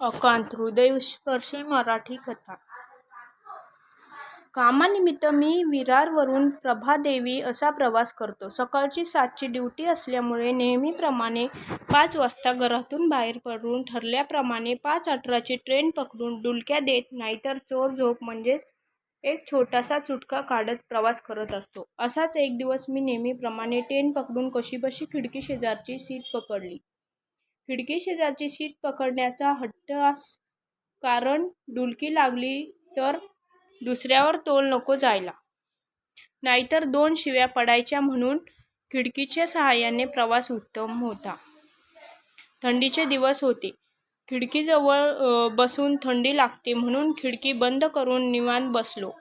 अकांत हृदयस्पर्शी मराठी कथा. कामानिमित्त मी विरारवरून प्रभादेवी असा प्रवास करतो. सकाळची 7ची ड्युटी असल्यामुळे नेहमीप्रमाणे 5 वाजता घरातून बाहेर पडून ठरल्याप्रमाणे 5:18ची ट्रेन पकडून डुलक्या देत नाहीतर चोर झोप म्हणजेच एक छोटासा चुटका काढत प्रवास करत असतो. असाच एक दिवस मी नेहमीप्रमाणे ट्रेन पकडून कशीबशी खिडकीशेजारची सीट पकडली. खिडकीशेजारची सीट पकडण्याचा हट्टास कारण डुलकी लागली तर दुसऱ्यावर तोल नको जायला, नाहीतर 2 शिव्या पडायच्या म्हणून खिडकीच्या सहाय्याने प्रवास उत्तम होता. थंडीचे दिवस होते. खिडकीजवळ बसून थंडी लागते म्हणून खिडकी बंद करून निवांत बसलो.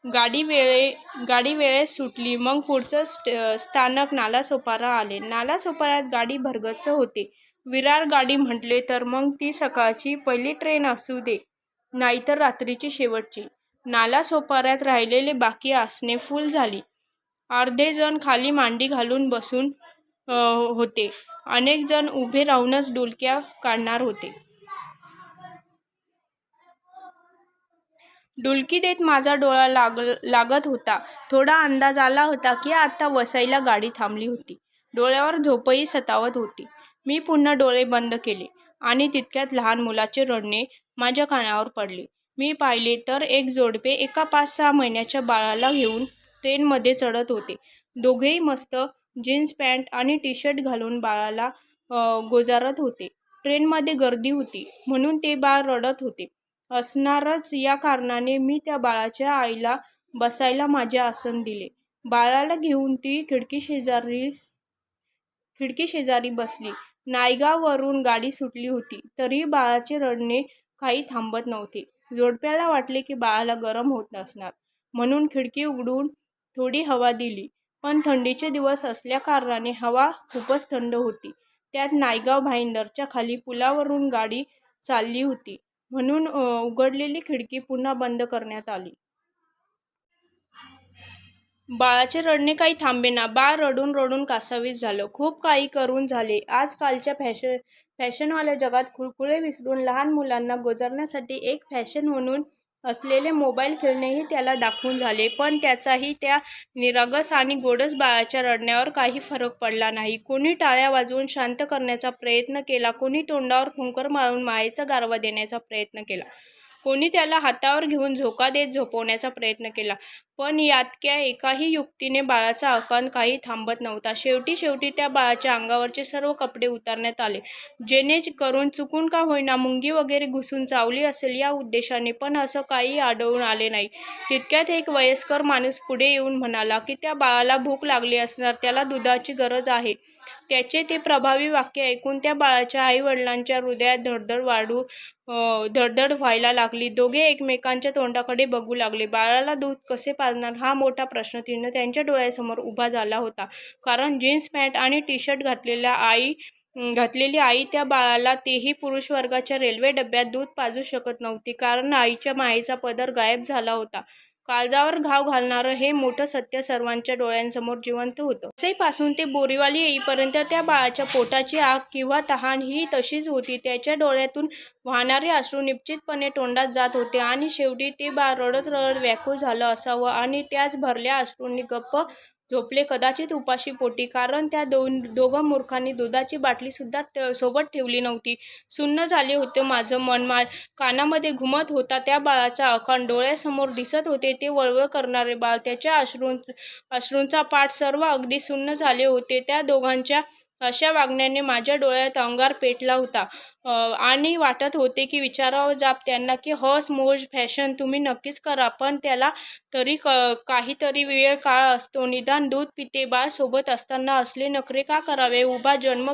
गाडी वेळेत सुटली. मग पुढचं स्थानक नालासोपारा आले. नालासोपाऱ्यात गाडी भरगच्च होते. विरार गाडी म्हटले तर मग ती सकाळची पहिली ट्रेन असू दे, नाहीतर रात्रीची शेवटची. नालासोपाऱ्यात राहिलेले बाकी आसने फुल झाली. अर्धे जण खाली मांडी घालून बसून होते. अनेक जण उभे राहूनच डुलक्या काढणार होते. डुलकी देत माझा डोळा लागत होता. थोडा अंदाज आला होता की आता वसईला गाडी थांबली होती. डोळ्यावर झोपही सतावत होती. मी पुन्हा डोळे बंद केले आणि तितक्यात लहान मुलाचे रडणे माझ्या कानावर पडले. मी पाहिले तर एक जोडपे एका 5-6 महिन्याच्या बाळाला घेऊन ट्रेनमध्ये चढत होते. दोघेही मस्त जीन्स पॅन्ट आणि टी-शर्ट घालून बाळाला गोजारत होते. ट्रेनमध्ये गर्दी होती म्हणून ते बाळ रडत होते असणारच. या कारणाने मी त्या बाळाच्या आईला बसायला माझे आसन दिले. बाळाला घेऊन ती खिडकीशेजारी बसली. नायगाववरून गाडी सुटली होती तरी बाळाचे रडणे काही थांबत नव्हते. जोडप्याला वाटले की बाळाला गरम होत असणार म्हणून खिडकी उघडून थोडी हवा दिली. पण थंडीचे दिवस असल्याकारणाने हवा खूपच थंड होती. त्यात नायगाव भाईंदरच्या खाली पुलावरून गाडी चालली होती म्हणून उघडलेली खिडकी पुन्हा बंद करण्यात आली. बाळाचे रडणे काही थांबेना. बाळ रडून रडून कासावीस झालं. खूप काही करून झाले. आजकालच्या फॅशनवाल्या जगात खुळखुळे विसरून लहान मुलांना गोजारण्यासाठी एक फॅशन म्हणून असलेले मोबाईल खेळणेही त्याला दाखवून झाले. पण त्याचाही त्या निरागस आणि गोडस बाळाच्या रडण्यावर काही फरक पडला नाही. कोणी टाळ्या वाजवून शांत करण्याचा प्रयत्न केला, कोणी तोंडावर फुंकर मारून मायेचा गारवा देण्याचा प्रयत्न केला, कोणी त्याला हातावर घेऊन झोका देत झोपवण्याचा प्रयत्न केला. पण यातक्या एकाही युक्तीने बाळाचा आकांत काही थांबत नव्हता. शेवटी त्या बाळाच्या अंगावरचे सर्व कपडे उतारण्यात आले, जेणेकरून चुकून का होईना मुंगी वगैरे घुसून चावली असेल या उद्देशाने. पण असं काही आढळून आले नाही. तितक्यात एक वयस्कर माणूस पुढे येऊन म्हणाला की त्या बाळाला भूक लागली असणार, त्याला दुधाची गरज आहे. त्याचे ते प्रभावी वाक्य ऐकून त्या बाळाच्या आईवडिलांच्या हृदयात धडधड व्हायला लागली. दोघे एकमेकांच्या तोंडाकडे बघू लागले. बाळाला दूध कसे पाजणार हा मोठा प्रश्नचिन्ह त्यांच्या डोळ्यासमोर उभा झाला होता. कारण जीन्स पॅन्ट आणि टी-शर्ट घातलेली आई त्या बाळाला, तेही पुरुषवर्गाच्या रेल्वे डब्यात, दूध पाजू शकत नव्हती. कारण आईच्या मायेचा पदर गायब झाला होता. काळजावर घाव घालणारं हे मोठं सत्य सर्वांच्या डोळ्यांसमोर जिवंत होतं. वसईपासून ते बोरीवली येईपर्यंत त्या बाळाच्या पोटाची आग किंवा तहान ही तशीच होती. त्याच्या डोळ्यातून वाहणारे अश्रू निश्चितपणे तोंडात जात होते आणि शेवटी ते बाळ रडत रडत व्याकुळ झालं असावं आणि त्याच भरल्या अश्रूंनी गप्प झोपले, कदाचित उपाशी पोटी. कारण त्या दोघं मूर्खांनी दुधाची बाटलीसुद्धा सोबत ठेवली नव्हती. सुन्न झाले होते माझं मन. कानामध्ये घुमत होता त्या बाळाचा आकांत. डोळ्यासमोर दिसत होते ते वळवळ करणारे बाळ, त्याच्या अश्रूंचा पाठ. सर्व अगदी सुन्न झाले होते. त्या दोघांच्या अशा वागण्याने माझ्या डोळ्यात अंगार पेटला होता आणि वाटत होते की विचारावं जाप त्यांना की हौस मौज फॅशन तुम्ही नक्कीच करा, पण त्याला तरी काहीतरी वेळ काळ असतो. निदान दूध पिते बाळ सोबत असताना असले नखरे का करावे? उभा जन्म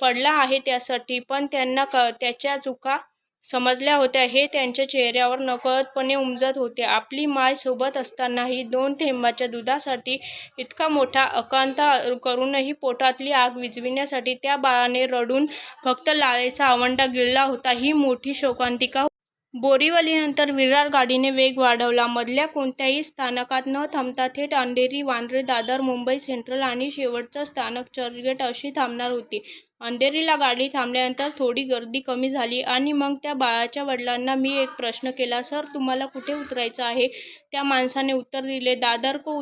पडला आहे त्यासाठी. पण त्यांना त्याच्या चुका समजल्या होत्या हे त्यांच्या चेहऱ्यावर नकळतपणे उमजत होते. आपली माय सोबत असतानाही 2 थेंबाच्या दुधासाठी इतका मोठा आकांत करूनही पोटातली आग विझविण्यासाठी त्या बाळाने रडून फक्त लाळेचा आवंडा गिळला होता, ही मोठी शोकांतिका होती. बोरीवलीनंतर विरार गाडीने वेग वाढवला. मधल्या कोणत्याही स्थानकात न थांबता थेट अंधेरी, वांद्रे, दादर, मुंबई सेंट्रल आणि शेवटचं स्थानक चर्चगेट अशी थांबणार होती. अंधेरीला गाडी थांबल्यानंतर थोडी गर्दी कमी झाली आणि मग त्या बाळाच्या वडिलांना मी एक प्रश्न केला, सर तुम्हाला कुठे उतरायचं आहे? त्या माणसाने उत्तर दिले, दादर को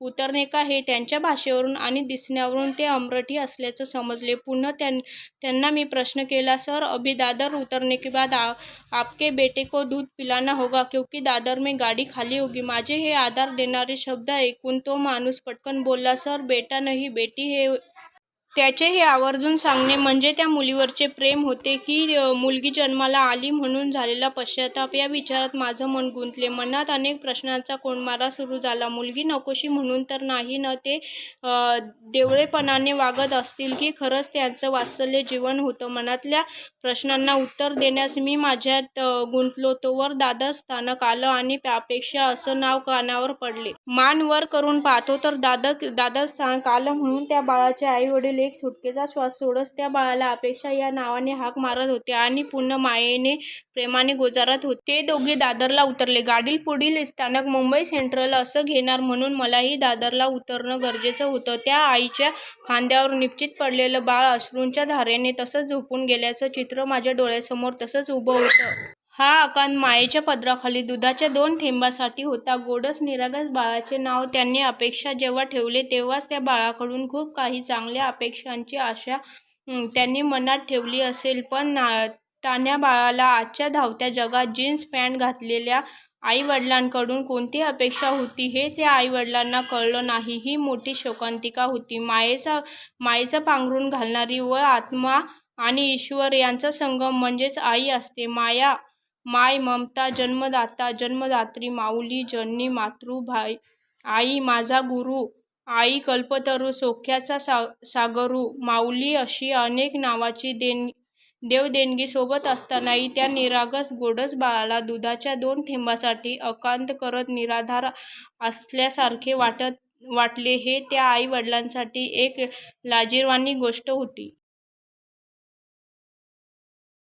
उतरने का है. त्यांच्या भाषेवरून आणि दिसण्यावरून ते अमराठी असल्याचं समजले. पुन्हा त्यांना मी प्रश्न केला, सर अभी दादर उतरने के बाद आपके बेटे को दूध पिलाना होगा क्योंकि दादर में गाडी खाली होगी. माझे हे आधार देणारे शब्द ऐकून तो माणूस पटकन बोलला, सर बेटा नाही बेटी है. त्याचे हे आवर्जून सांगणे म्हणजे त्या मुलीवरचे प्रेम होते की मुलगी जन्माला आली म्हणून झालेला पश्चाताप. या विचारात माझं मन गुंतले. मनात अनेक प्रश्नांचा कोंडमारा सुरू झाला. मुलगी नकोशी म्हणून तर नाही न, ते देवळेपणाने वागत असतील की खरंच त्यांचं वात्सल्य जीवन होतं. मनातल्या प्रश्नांना उत्तर देण्यास मी माझ्यात गुंतलो तोवर दादर स्थानक आलं आणि अपेक्षा असं नाव कानावर पडले. मान वर करून पाहतो तर दादर स्थानक आलं म्हणून त्या बाळाचे आई वडील एक सुटकेचा श्वास सोडत त्या बाळाला अपेक्षा या नावाने हाक मारत होते आणि पुन्हा मायेने प्रेमाने गोजारत होते. ते दोघे दादरला उतरले. गाडी पुढील स्थानक मुंबई सेंट्रल असं घेणार म्हणून मलाही दादरला उतरणं गरजेचं होतं. त्या आईच्या खांद्यावर निपचित पडलेलं बाळ अश्रूंच्या धारेने तसंच झोपून गेल्याचं चित्र माझ्या डोळ्यासमोर तसंच उभं होतं. हा आकांत मायेच्या पदराखाली दुधाच्या 2 थेंबासाठी होता. गोडस निरागस बाळाचे नाव त्यांनी अपेक्षा जेव्हा ठेवले तेव्हाच त्या बाळाकडून खूप काही चांगल्या अपेक्षांची आशा त्यांनी मनात ठेवली असेल. पण तान्ह्या बाळाला आजच्या धावत्या जगात जीन्स पॅन्ट घातलेल्या आईवडिलांकडून कोणती अपेक्षा होती हे त्या आईवडिलांना कळलं नाही. ही मोठी शोकांतिका होती. मायेचं पांघरून घालणारी व आत्मा आणि ईश्वर यांचा संगम म्हणजेच आई असते. माय ममता जन्मदाता जन्मदात्री माऊली जननी मातृभाई आई माझा गुरु आई कल्पतरू सौख्याचा सागरू माऊली अशी अनेक नावाची देवदेणगी सोबत असतानाही त्या निरागस गोडस बाळाला दुधाच्या 2 थेंबासाठी आकांत करत निराधार असल्यासारखे वाटले हे त्या आई वडिलांसाठी एक लाजिरवाणी गोष्ट होती.